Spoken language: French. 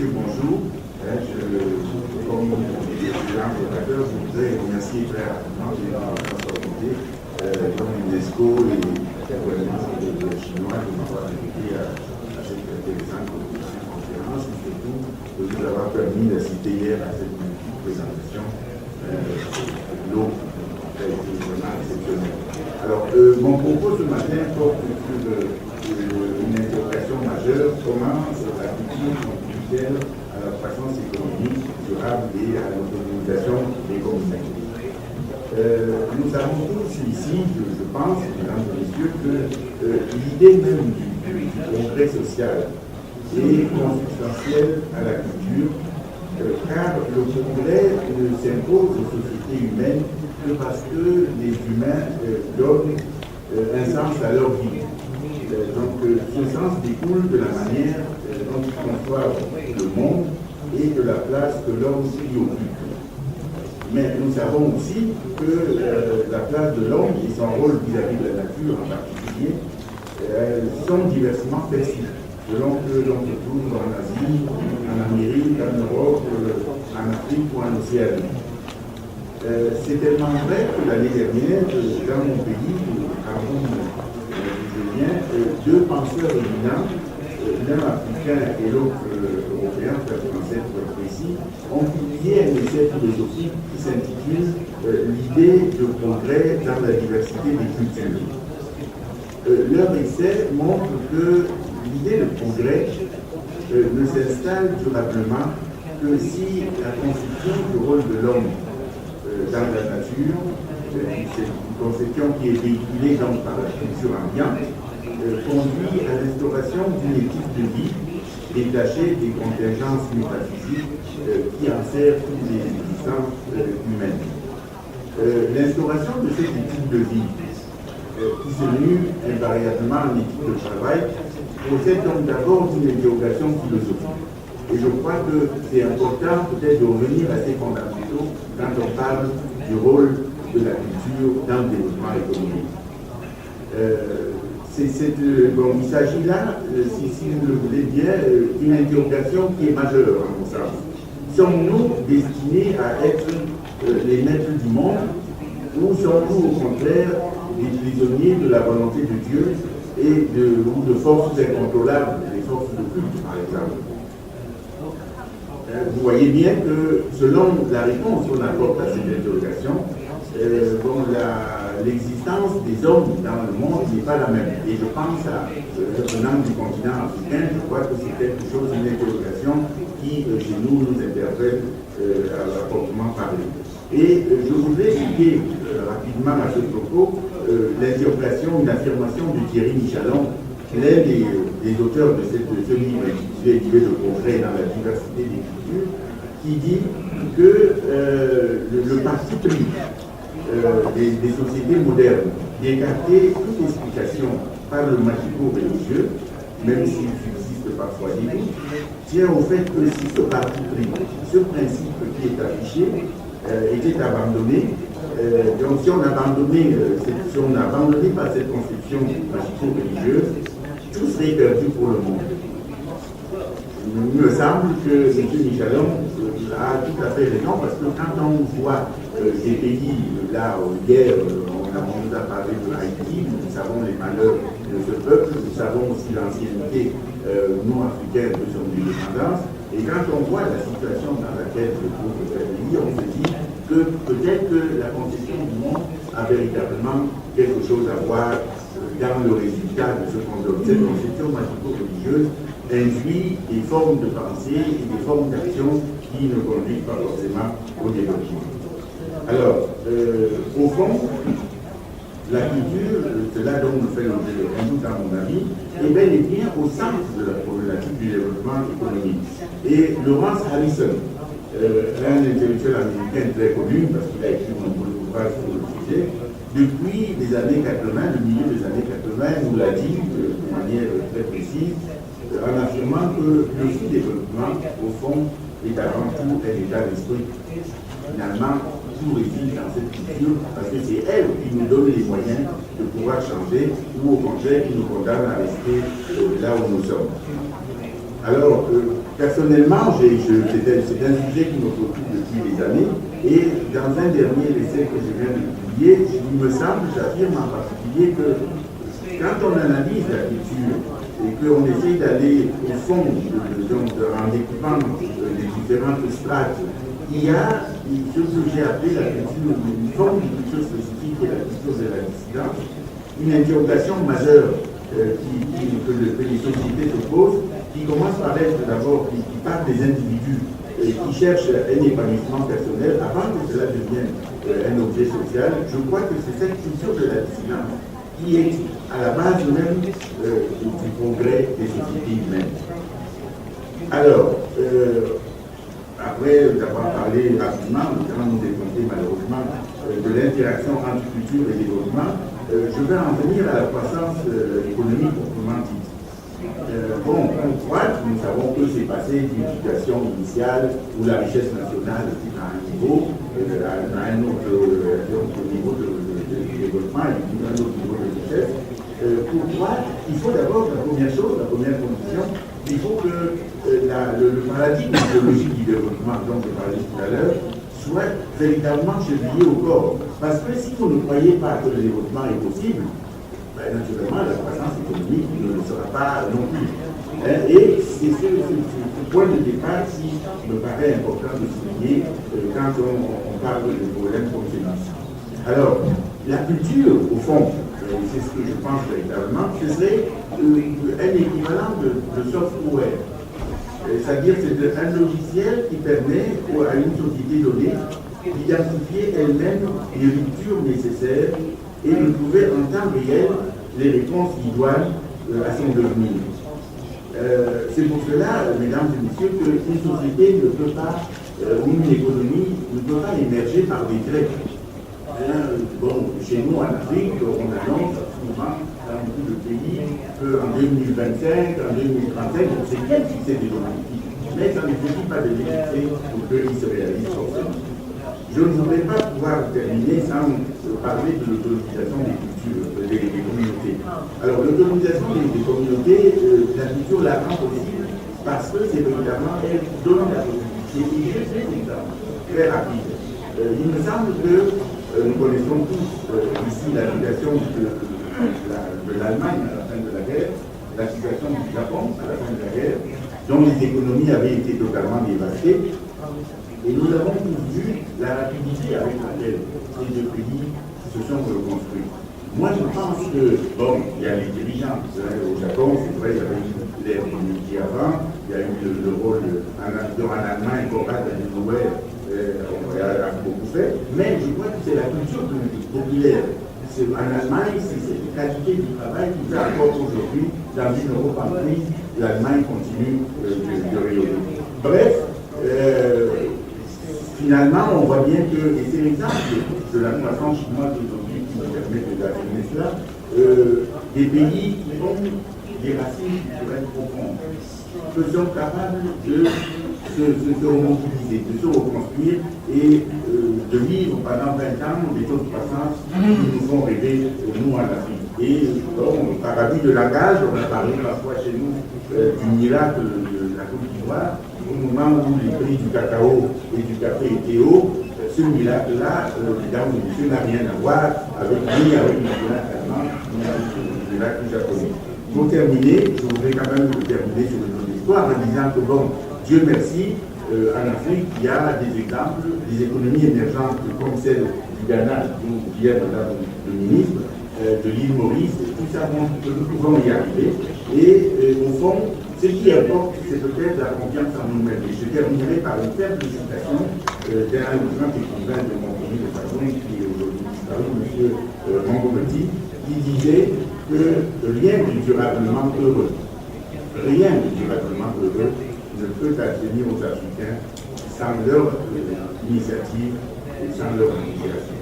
messieurs, bonjour. Comme je voudrais remercier très rapidement les autorités, comme l'UNESCO et le gouvernement chinois de m'avoir invité à cette intéressante conférence, et surtout de nous avoir permis d'assister hier à cette présentation de l'eau. C'est vraiment exceptionnel. Alors, mon propos ce matin porte sur une interrogation majeure, comment la culture contribue-t-elle à la croissance économique durable et à l'autonomisation des communautés. Nous savons tous ici, je pense, mesdames et messieurs, que l'idée même du progrès social est consubstantielle à la culture, car le progrès ne s'impose aux sociétés humaines que parce que les humains donnent un sens à leur vie. Donc ce sens découle de la manière dont ils conçoivent le monde et de la place que l'homme y occupe. Mais nous savons aussi que la place de l'homme et son rôle vis-à-vis de la nature en particulier sont diversement perçus, selon que l'on se trouve en Asie, en Amérique, en Europe, en Afrique ou en Océanie. C'est tellement vrai que l'année dernière, dans mon pays, à deux penseurs éminents, l'un africain et l'autre européen, pour être précis, ont publié un essai philosophique qui s'intitule L'idée de progrès dans la diversité des cultures. Leur essai montre que l'idée de progrès ne s'installe durablement que si la conception du rôle de l'homme dans la nature, c'est une conception qui est véhiculée donc par la culture ambiante, conduit à l'instauration d'une éthique de vie détachée des contingences métaphysiques qui enserrent toutes les existences humaines. L'instauration de cette éthique de vie, qui se mue invariablement en éthique de travail, procède donc d'abord d'une interrogation philosophique. Et je crois que c'est important peut-être de revenir à ces fondamentaux quand on parle du rôle de la culture dans le développement économique. Il s'agit là, si vous le voulez bien, d'une interrogation qui est majeure, à mon sens. Sommes-nous destinés à être les maîtres du monde ou sommes-nous au contraire des prisonniers de la volonté de Dieu ou de forces incontrôlables, des forces de culte, par exemple? Vous voyez bien que selon la réponse qu'on apporte à cette interrogation, l'existence des hommes dans le monde n'est pas la même. Et je pense venant du continent africain, je crois que c'est quelque chose, une interrogation qui, chez nous, nous interpelle à proprement parler. Et je voudrais citer rapidement à ce propos une affirmation de Thierry Michalon, l'un des auteurs de ce livre intitulé L'idée de progrès dans la diversité des cultures, qui dit que le parti pris des sociétés modernes d'écarter toute explication par le magico-religieux, même s'il subsiste parfois des doutes, tient au fait que si ce parti pris, ce principe qui est affiché, était abandonné, donc si on a abandonné par cette conception magico-religieuse, tout serait perdu pour le monde. Il me semble que M. Michalon a tout à fait raison, parce que quand on voit des pays, là, en guerre, on nous a parlé de Haïti, nous savons les malheurs de ce peuple, nous savons aussi l'ancienneté non-africaine de son indépendance, et quand on voit la situation dans laquelle se trouve ce pays, on se dit que peut-être que la conception du monde a véritablement quelque chose à voir dans le résultat de ce qu'on donne. Cette conception magico-religieuse induit des formes de pensée et des formes d'action qui ne conduisent pas forcément au développement. Alors, au fond, la culture, c'est là dont nous fait l'objet de un doute à mon avis, est bel et bien au centre de la problématique du développement économique. Et Lawrence Harrison, un intellectuel américain très connu, parce qu'il a écrit de nombreux ouvrages sur le sujet, depuis les années 80, le milieu des années 80, nous l'a dit de manière très précise, en affirmant que le sous-développement, au fond, est avant tout un état d'esprit. Finalement, tout réside dans cette culture, parce que c'est elle qui nous donne les moyens de pouvoir changer, ou au contraire qui nous condamne à rester là où nous sommes. Alors, personnellement, c'est un sujet qui me préoccupe depuis des années, et dans un dernier essai que je viens de publier, il me semble, j'affirme en particulier que quand on analyse la culture et qu'on essaye d'aller au fond, en découpant les différentes strates, il y a ce que j'ai appelé la culture, une forme de culture spécifique qui est la culture de la dissidence, une interrogation majeure que les sociétés se posent, qui commence par être d'abord, qui part des individus qui cherchent un épanouissement personnel avant que cela devienne un objet social. Je crois que c'est cette culture de la dissidence qui est à la base même du progrès des sociétés humaines. Alors, après d'avoir parlé rapidement, notamment nous décompter malheureusement, de l'interaction entre culture et développement, je vais en venir à la croissance économique proprement dite. Bon, on croit, nous savons que c'est passé d'une situation initiale où la richesse nationale était à un niveau, à un autre niveau de développement et puis un autre niveau de richesse. Pour croître, il faut d'abord, la première chose, la première condition, il faut que le paradigme idéologique du développement dont je parlais tout à l'heure soit véritablement chevillé au corps. Parce que si vous ne croyez pas que le développement est possible, ben, naturellement, la croissance économique ne le sera pas non plus. Et c'est ce point de départ qui me paraît important de souligner quand on parle de problèmes comme celui-ci. Alors, la culture, au fond, c'est ce que je pense véritablement, ce serait un équivalent de software. C'est-à-dire c'est un logiciel qui permet à une société donnée d'identifier elle-même les ruptures nécessaires et de trouver en temps réel les réponses idoines à son devenir. C'est pour cela, mesdames et messieurs, qu'une société ne peut pas, ou une économie ne peut pas émerger par des traits. Bon, chez nous en Afrique, on annonce souvent dans beaucoup de pays qu'en 2025, en 2035, on sait quel succès démographique, mais ça ne suffit pas de l'exercer pour qu'il se réalise forcément. Je ne voudrais pas pouvoir terminer sans parler de l'autonomisation des cultures, des communautés. Alors, l'autonomisation des communautés, la culture la rend possible parce que c'est véritablement elle qui donne la possibilité. Et je fais un exemple très rapide. Il me semble que nous connaissons tous ici la situation de l'Allemagne à la fin de la guerre, la situation du Japon à la fin de la guerre, dont les économies avaient été totalement dévastées. Et nous avons tous vu la rapidité avec laquelle ces deux pays se sont reconstruits. Moi, je pense que, bon, il y a les dirigeants. Au Japon, c'est vrai, il y avait eu l'ère Meiji avant, il y a eu le rôle en Allemagne, Konrad Adenauer a beaucoup fait, mais je crois que c'est la culture populaire. En Allemagne, c'est cette qualité du travail qui fait encore aujourd'hui, dans une Europe en crise, l'Allemagne continue de rayonner. Bref, finalement, on voit bien que, et c'est l'exemple de la croissance chinoise d'aujourd'hui qui me permet d'affirmer cela, des pays qui ont des racines culturelles profondes, que sont capables de se remobiliser, de se reconstruire et de vivre pendant 20 ans des taux de croissance qui nous font rêver, nous, en Afrique. Et bon, par abus de langage, on a parlé parfois chez nous du miracle de la Côte d'Ivoire, au moment où les prix du cacao et du café étaient hauts. Ce miracle-là, mesdames et messieurs, n'a rien à voir ni avec le miracle allemand, ni avec le miracle japonais. Pour terminer, je voudrais quand même terminer sur une histoire en disant que, bon, Dieu merci, en Afrique, il y a des exemples, des économies émergentes comme celle du Ghana, dont hier Madame le ministre, de l'île Maurice, tout ça montre que nous pouvons y arriver. Et au fond, ce qui importe, c'est peut-être la confiance en nous-mêmes. Et je terminerai par une simple citation d'un grand écrivain de mon pays de Fajon, qui est aujourd'hui disparu, M. Mangomati, qui disait que rien de durablement heureux, ne peut advenir aux Africains sans leur initiative et sans leur implication.